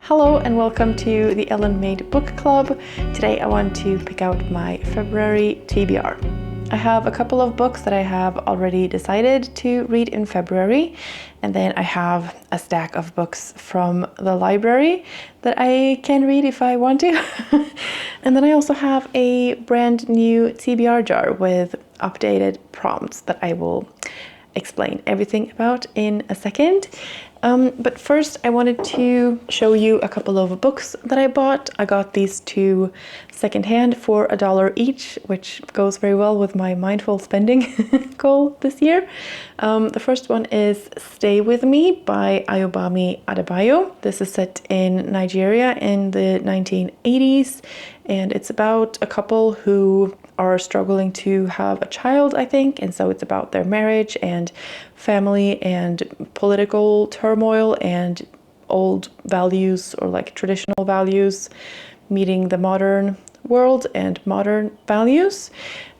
Hello and welcome to the Ellenmade book club. Today I want to pick out my February TBR. I have a couple of books that I have already decided to read in February, and then I have a stack of books from the library that I can read if I want to. And then I also have a brand new TBR jar with updated prompts that I will explain everything about in a second. But first I wanted to show you a couple of books that I bought. I got these two secondhand for $1 each, which goes very well with my mindful spending goal this year. The first one is Stay With Me by Ayobami Adebayo. This is set in Nigeria in the 1980s, and it's about a couple who are struggling to have a child, I think, and so it's about their marriage and family and political turmoil and old values, or like traditional values, meeting the modern world and modern values.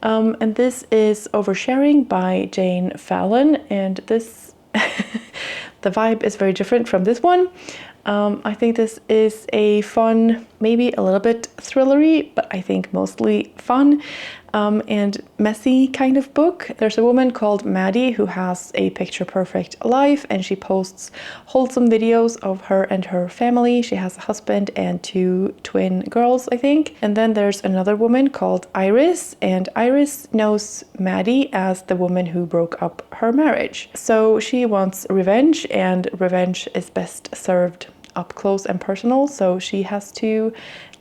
And this is Oversharing by Jane Fallon, and this the vibe is very different from this one. I think this is a fun, maybe a little bit thrillery, but I think mostly fun and messy kind of book. There's a woman called Maddie who has a picture perfect life, and she posts wholesome videos of her and her family. She has a husband and two twin girls, I think. And then there's another woman called Iris, and Iris knows Maddie as the woman who broke up her marriage. So she wants revenge, and revenge is best served up close and personal. So she has to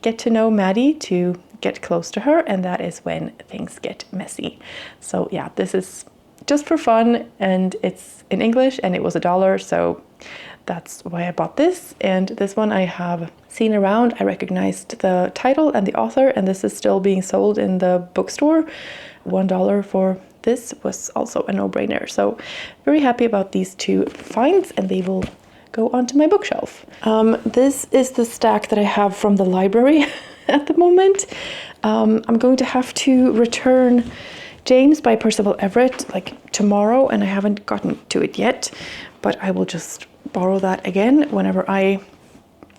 get to know Maddie to get close to her, and that is when things get messy. So yeah, this is just for fun, and it's in English, and it was $1, so that's why I bought this. And this one I have seen around. I recognized the title and the author, and this is still being sold in the bookstore. $1 for this was also a no-brainer. So very happy about these two finds, and they will go onto my bookshelf. This is the stack that I have from the library at the moment. I'm going to have to return James by Percival Everett like tomorrow, and I haven't gotten to it yet, but I will just borrow that again whenever I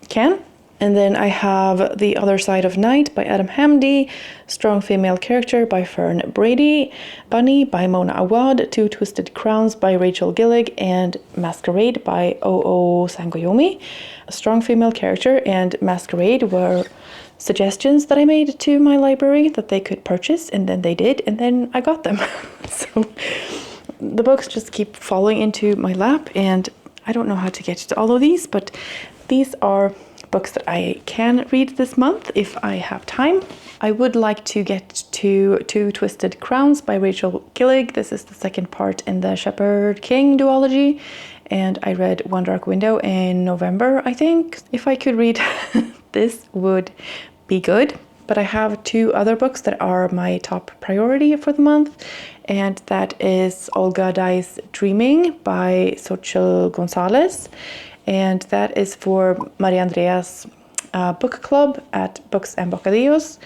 can. And then I have The Other Side of Night by Adam Hamdy, Strong Female Character by Fern Brady, Bunny by Mona Awad, Two Twisted Crowns by Rachel Gillig, and Masquerade by O.O. Sangoyomi. Strong Female Character and Masquerade were suggestions that I made to my library that they could purchase, and then they did, and then I got them. So the books just keep falling into my lap, and I don't know how to get to all of these, but these are books that I can read this month if I have time. I would like to get to Two Twisted Crowns by Rachel Gillig. This is the second part in the Shepherd King duology, and I read One Dark Window in November, I think. If I could read this would be good. But I have two other books that are my top priority for the month, and that is Olga Dies Dreaming by Xochitl Gonzalez, and that is for Maria Andrea's book club at Books and Bocadillos,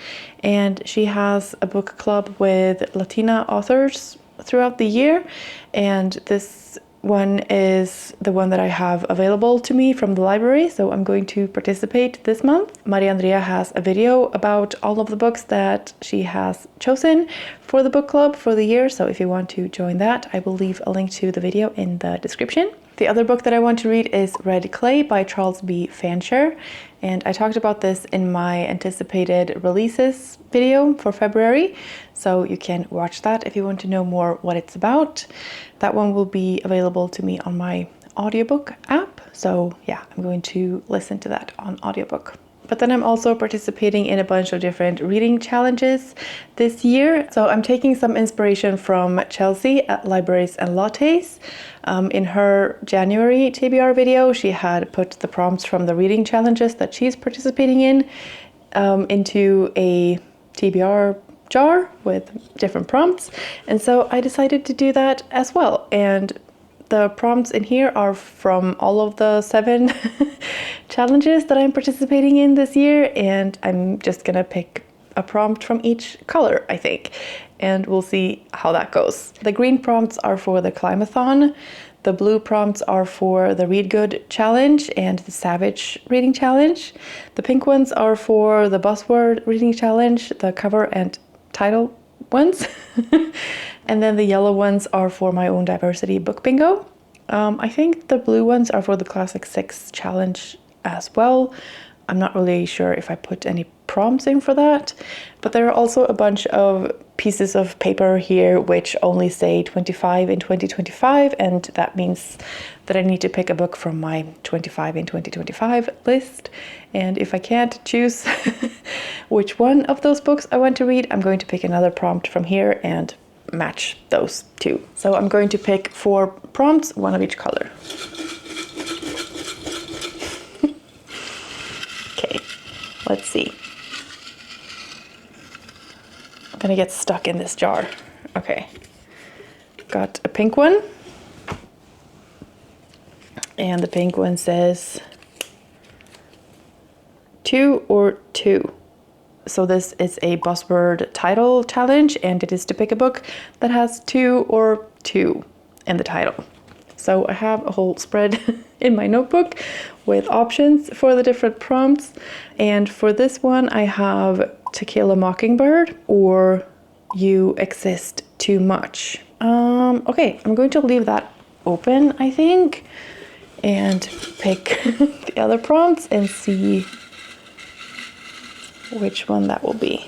and she has a book club with Latina authors throughout the year, and this one is the one that I have available to me from the library, so I'm going to participate this month. Maria Andrea has a video about all of the books that she has chosen for the book club for the year, so if you want to join that, I will leave a link to the video in the description. The other book that I want to read is Red Clay by Charles B. Fancher, and I talked about this in my anticipated releases video for February, so you can watch that if you want to know more what it's about. That one will be available to me on my audiobook app, so yeah, I'm going to listen to that on audiobook. But then I'm also participating in a bunch of different reading challenges this year. So I'm taking some inspiration from Chelsea at Libraries and Lattes. In her January TBR video, she had put the prompts from the reading challenges that she's participating in into a TBR jar with different prompts. And so I decided to do that as well. And the prompts in here are from all of the 7 challenges that I'm participating in this year, and I'm just gonna pick a prompt from each color, I think, and we'll see how that goes. The green prompts are for the Climathon The blue prompts are for the Read Good challenge and the Savage reading challenge. The pink ones are for the buzzword reading challenge, the cover and title ones. And then the yellow ones are for my own diversity book bingo. I think the blue ones are for the Classic 6 challenge as well. I'm not really sure if I put any prompts in for that, but there are also a bunch of pieces of paper here which only say 25 in 2025, and that means that I need to pick a book from my 25 in 2025 list. And if I can't choose which one of those books I want to read, I'm going to pick another prompt from here and match those two. So I'm going to pick 4 prompts, one of each color. Okay, let's see. I'm gonna get stuck in this jar. Okay, got a pink one. And the pink one says 2 or 2. So this is a buzzword title challenge, and it is to pick a book that has 2 or 2 in the title. So I have a whole spread in my notebook with options for the different prompts. And for this one, I have To Kill a Mockingbird or You Exist Too Much. Okay, I'm going to leave that open, I think, and pick the other prompts and see which one that will be.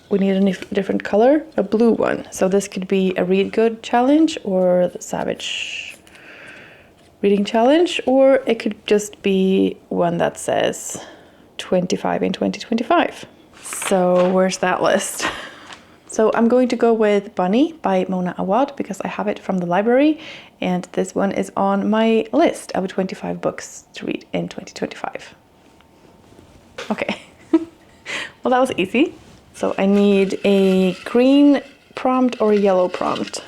We need a different color, a blue one. So this could be a Read Good challenge or the Savage reading challenge, or it could just be one that says 25 in 2025. So where's that list? So I'm going to go with Bunny by Mona Awad because I have it from the library, and this one is on my list of 25 books to read in 2025. Okay, well that was easy. So I need a green prompt or a yellow prompt.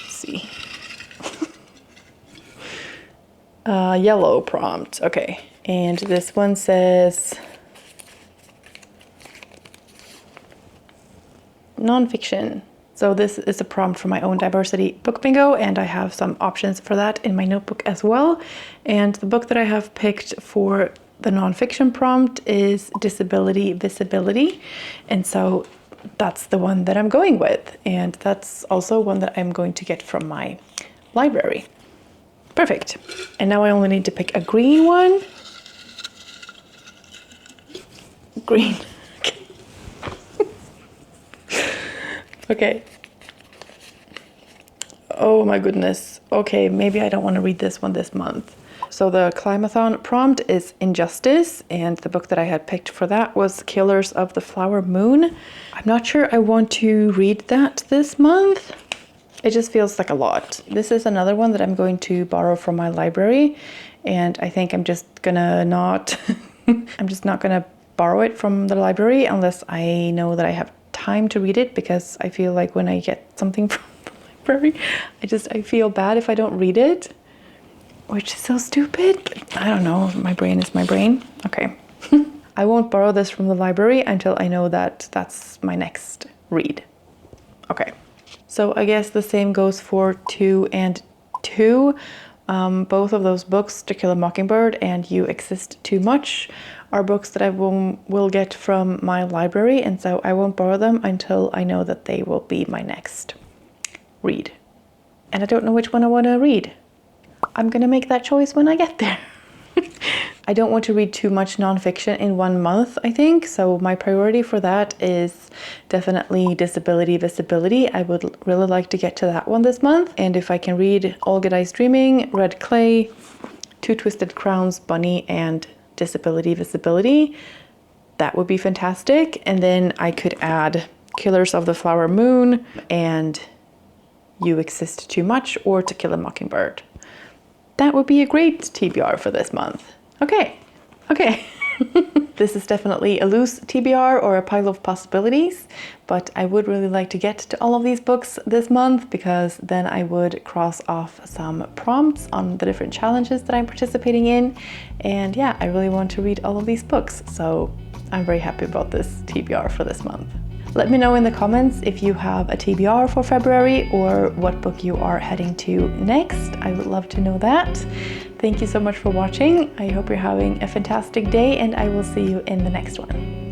Let's see. Yellow prompt, okay. And this one says nonfiction. So this is a prompt for my own diversity book bingo, and I have some options for that in my notebook as well. And the book that I have picked for the nonfiction prompt is Disability Visibility, and so that's the one that I'm going with, and that's also one that I'm going to get from my library. Perfect. And now I only need to pick a green one. Green. Okay. Oh my goodness. Okay, maybe I don't want to read this one this month. So the Climathon prompt is Injustice, and the book that I had picked for that was Killers of the Flower Moon. I'm not sure I want to read that this month. It just feels like a lot. This is another one that I'm going to borrow from my library, and I think I'm just gonna not I'm just not gonna borrow it from the library unless I know that I have time to read it, because I feel like when I get something from the library, I feel bad if I don't read it. Which is so stupid, but I don't know, my brain is my brain. Okay. I won't borrow this from the library until I know that that's my next read. Okay. So I guess the same goes for 2 and 2. Both of those books, To Kill a Mockingbird and You Exist Too Much, are books that I will get from my library, and so I won't borrow them until I know that they will be my next read. And I don't know which one I want to read. I'm gonna make that choice when I get there. I don't want to read too much nonfiction in 1 month, I think. So my priority for that is definitely Disability Visibility. I would really like to get to that one this month. And if I can read All Good Eyes Dreaming, Red Clay, Two Twisted Crowns, Bunny, and Disability Visibility, that would be fantastic. And then I could add Killers of the Flower Moon and You Exist Too Much, or To Kill a Mockingbird. That would be a great TBR for this month. Okay. This is definitely a loose TBR or a pile of possibilities, but I would really like to get to all of these books this month, because then I would cross off some prompts on the different challenges that I'm participating in. And yeah, I really want to read all of these books, so I'm very happy about this TBR for this month. Let me know in the comments if you have a TBR for February or what book you are heading to next. I would love to know that. Thank you so much for watching. I hope you're having a fantastic day, and I will see you in the next one.